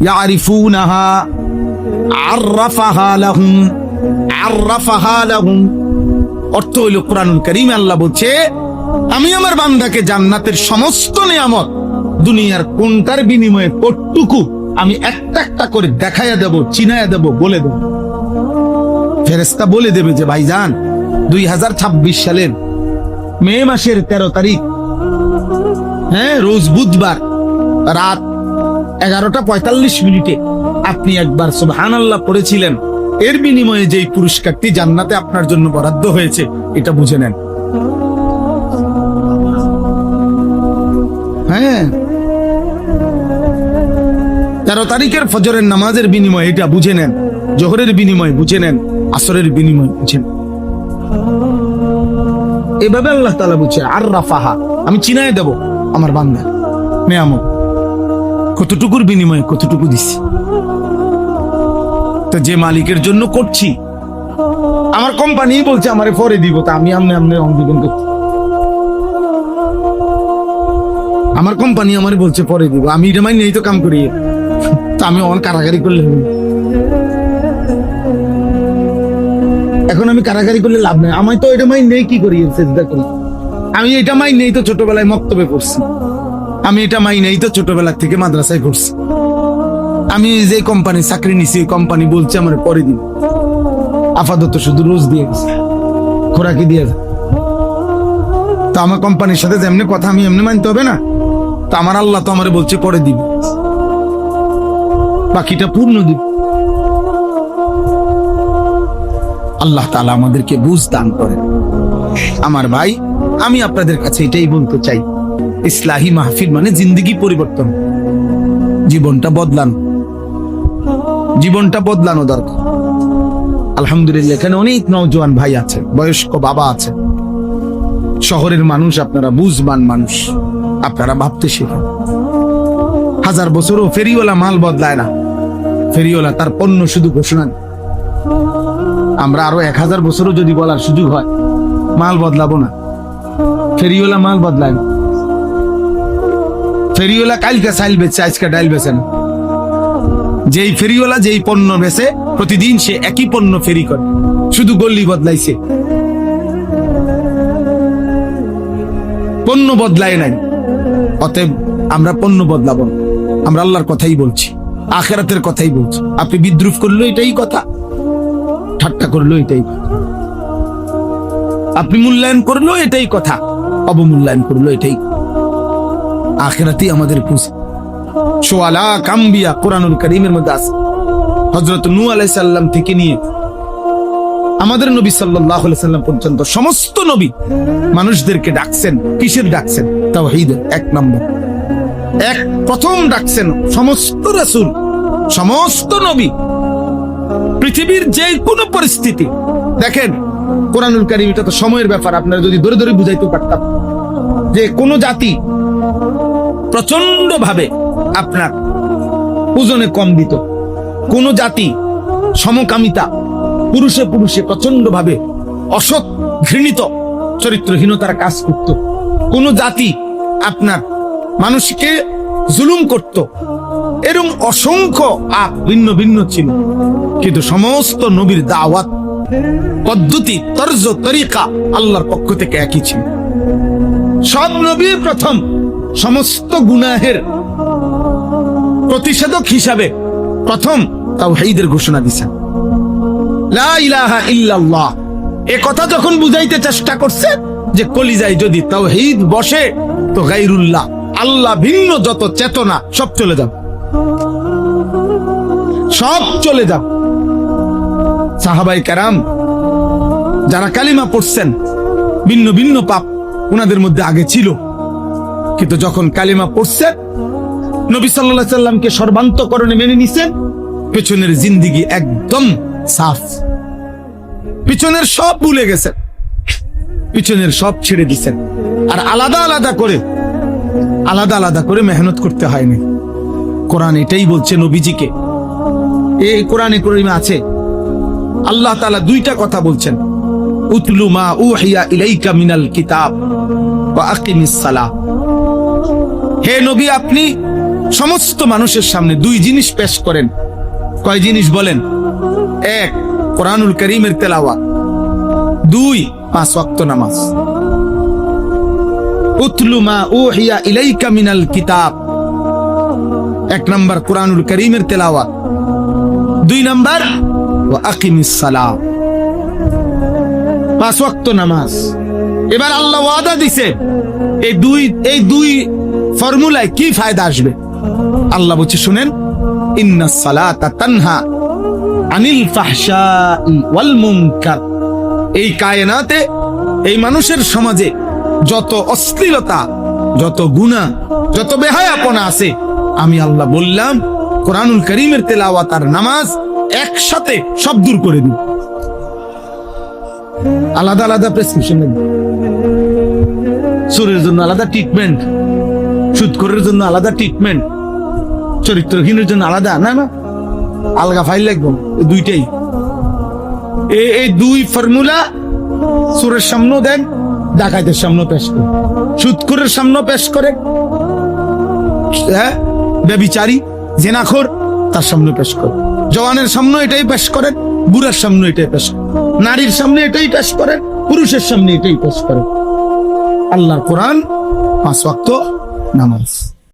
ইয়ারিফুনাহা আররাফাহা লাহুম, আররাফাহা লাহুম। অর্থ হইল কুরআনুল কারীমে আল্লাহ বলছে, আমি আমার বান্দাকে জান্নাতের সমস্ত নিয়ামত দুনিয়ার কোনটার বিনিময়ে কতটুকু আমি একটা একটা করে দেখাইয়া দেব, চিনাইয়া দেব, বলে দেব। ফেরেশতা বলে দেবে যে ভাইজান 2026 সালের মে মাসের 13 তারিখ, রোজ বুধবার রাত 11:45 আপনি একবার সুবহানাল্লাহ পড়েছিলেন, এর বিনিময়ে যেই পুরস্কারটি জান্নাতে আপনার জন্য বরাদ্দ হয়েছে এটা বুঝে নেন। 13 তারিখের ফজরের নামাজের বিনিময়ে এটা বুঝে নেন, জোহরের বিনিময়ে বুঝে নেন, আসরের বিনিময়ে বুঝে নেন। এভাবে আল্লাহ তাআলা বলছে আর রাফাহা, আমি চিনায় দেব আমার বান্দা নিয়ামত কতটুকুর বিনিময়ে কতটুকু দিচ্ছি। তো যে মালিকের জন্য করছি, আমার কোম্পানি বলছে আমারে পরে দিব, তা আমি আমনে আমনে অংশগ্রহণ করছি। আমার কোম্পানি আমারে বলছে পরে দিব, আমি এটা মাইনে এই তো কাম করি, তা আমি অন কারাগারি করলে এখন আমি কারাগারি করলে লাভ নেই। আমি তো এটা মাইনে কি করি, সেজদা করি। আমি এটা মাইনেই তো ছোটবেলায় মক্তবে পড়ছি, আমি এটা মাইনেই তো ছোটবেলা থেকে মাদ্রাসায় পড়ছি। আমি যে কোম্পানি চাকরি নিছি, ওই কোম্পানি বলছে আমার পরে দিব, আপাতত শুধু রোজ দিয়ে গেছে, খোরাকি দিয়ে যায়। তো আমার কোম্পানির সাথে যেমনি কথা আমি এমনি মানতে হবে না? তো আমার আল্লাহ তো আমার বলছে পরে দিব, বাকিটা পূর্ণ দিব। আল্লাহ তাআলা আমাদেরকে বুঝ দান করেন। আমার ভাই, আমি আপনাদের কাছে এটাই বলতে চাই, ইসলাহি মাহফিল মানে জিন্দেগি পরিবর্তন, জীবনটা বদলানো, জীবনটা বদলানো দরকার। আলহামদুলিল্লাহ এখানে অনেক নওজোয়ান ভাই আছে, বয়স্ক বাবা আছে, শহরের মানুষ, আপনারা বুঝবান মানুষ, আপনারা ভাবতে শেখেন। 1000 বছরও ফেরিওয়ালা মাল বদলায় না, ফেরিওয়ালা তার পণ্য শুধু ঘোষণা। আমরা আরো 1000 বছরও যদি বলার সুযোগ হয়, মাল বদলাবো না, ফেরিওয়ালা মাল বদলায় না। ফেরিওয়ালা কালকে চাইল বেচে, আজকে ডাইল বেচে না। যেই ফেরিওয়ালা যেই পণ্য বেচে, প্রতিদিন সে একই পণ্য ফেরি করে, শুধু গল্লি বদলাইছে, পণ্য বদলায় নাই। অতএব আমরা পণ্য বদলাবো না, আমরা আল্লাহর কথাই বলছি, আখিরাতের কথাই বলছি। আপনি বিদ্রুপ করলো এটাই কথা, ঠাট্টা করলো এটাই কথা, আপনি মূল্যায়ন করলো এটাই কথা, অবমূল্যায়ন করলো এটাই। আখিরাতই আমাদের পুঁজি। সোয়ালা কাম্বিয়া কুরআনুল কারীমের মধ্যে আছে। হযরত নূহ আলাইহিস সালাম থেকে নিয়ে আমাদের নবী সাল্লাল্লাহু আলাইহি সাল্লাম পর্যন্ত সমস্ত নবী মানুষদেরকে ডাকছেন, কিসের ডাকছেন? তাওহীদের। 1 নম্বর, প্রথম ডাকছেন সমস্ত রাসূল, সমস্ত নবী, পৃথিবীর যে কোনো পরিস্থিতি। দেখেন কুরআনুল কারীম, এটা তো সময়ের ব্যাপার, আপনারা যদি ধরে ধরে বুঝাইতে পারতাম যে কোন জাতি প্রচন্ড ভাবে আপনার ওজনে কম দিত, কোন জাতি সমকামিতা, পুরুষে পুরুষে প্রচন্ড ভাবে অসৎ ঘৃণিত চরিত্রহীনতার কাজ করত, কোন জাতি আপনার মানুষকে জুলুম করত, এরকম অসংখ্য ভিন্ন ভিন্ন ছিল। কিন্তু সমস্ত নবীর দাওয়াত পদ্ধতি, তর্জ, তরিকা আল্লাহর পক্ষ থেকে একই ছিল। সব নবী প্রথম সমস্ত গুনাহের প্রতিষেধক হিসাবে প্রথম তাওহীদের ঘোষণা দিয়েছেন, লা ইলাহা ইল্লাল্লাহ। এ কথা যখন বুঝাইতে চেষ্টা করছে যে কলিজায় যদি তাওহীদ বসে, তো গায়রুল্লাহ, আল্লাহ ভিন্ন যত চেতনা সব চলে যাবে, সব চলে যাবে। সাহাবায়ে কেরাম যারা কালিমা পড়ছেন, ভিন্ন ভিন্ন পাপ ওনাদের মধ্যে আগে ছিল, কিন্তু যখন কালিমা পড়ছেন, নবী সাল্লাল্লাহু আলাইহি সাল্লামকে সর্বান্তকরণে মেনে নিছেন, পেছনের জিন্দেগি একদম সাফ, পিছনের সব ভুলে গেছেন, পিছনের সব ছেড়ে দিছেন। আর আলাদা আলাদা করে মেহনত করতে হয়নি। কোরআন এটাই বলছে নবীজিকে। এই কোরআনে কারীমে আছে আল্লাহ তাআলা 2টা কথা বলছেন, উতলু মা উহিয়া ইলাইকা মিনাল কিতাব ওয়া আকিমিস সালাহ। হে নবী, আপনি সমস্ত মানুষের সামনে দুই জিনিস পেশ করেন। কয় জিনিস বলেন? এক, কোরআনুল কারীমের তেলাওয়াত। দুই, 5 ওয়াক্ত নামাজ। উতলু মা উহিয়া ইলাইকা মিনাল কিতাব। 1 নাম্বার কোরআনুল কারীমের তেলাওয়াত, 2 নাম্বার ওয়া আকিমিস সালাত, 5 ওয়াক্ত নামাজ। এবার আল্লাহ ওয়াদা দিছে এই দুই ফর্মুলায় কি ফায়দা আসবে। আল্লাহ বলছে শুনেন, ইন্নাস সালাতা তানহা আনিল ফাহশাই ওয়াল মুনকার। এই কায়নাতে, এই মানুষের সমাজে যত অশ্লীলতা, যত গুনাহ, যত বেহায়াপনা আছে, আমি আল্লাহ বললাম কোরআনুল কারীমের তেলাওয়াত আর নামাজ একসাথে সব দূর করে দিই। আলাদা আলাদা প্রেসক্রিপশন নেই। চোরের জন্য আলাদা ট্রিটমেন্ট, সুদখোরের জন্য আলাদা ট্রিটমেন্ট, চরিত্রহীনের জন্য আলাদা, না না, আলগা ফাইল লাগবে। দুইটাই, এই দুই ফর্মুলা চোরের সামনেও দেন, ডাকাতের সামনেও পেশ করে, সুদখোরের সামনেও পেশ করে, হ্যাঁ, ব্যভিচারী জেনাখোর তার সামনে পেশ করে, জওয়ানের সামনে এটাই পেশ করেন, বুড়ার সামনে এটাই পেশ করেন, নারীর সামনে এটাই পেশ করেন, পুরুষের সামনে এটাই পেশ করেন। আল্লাহর কোরআন, 5 ওয়াক্ত নামাজ।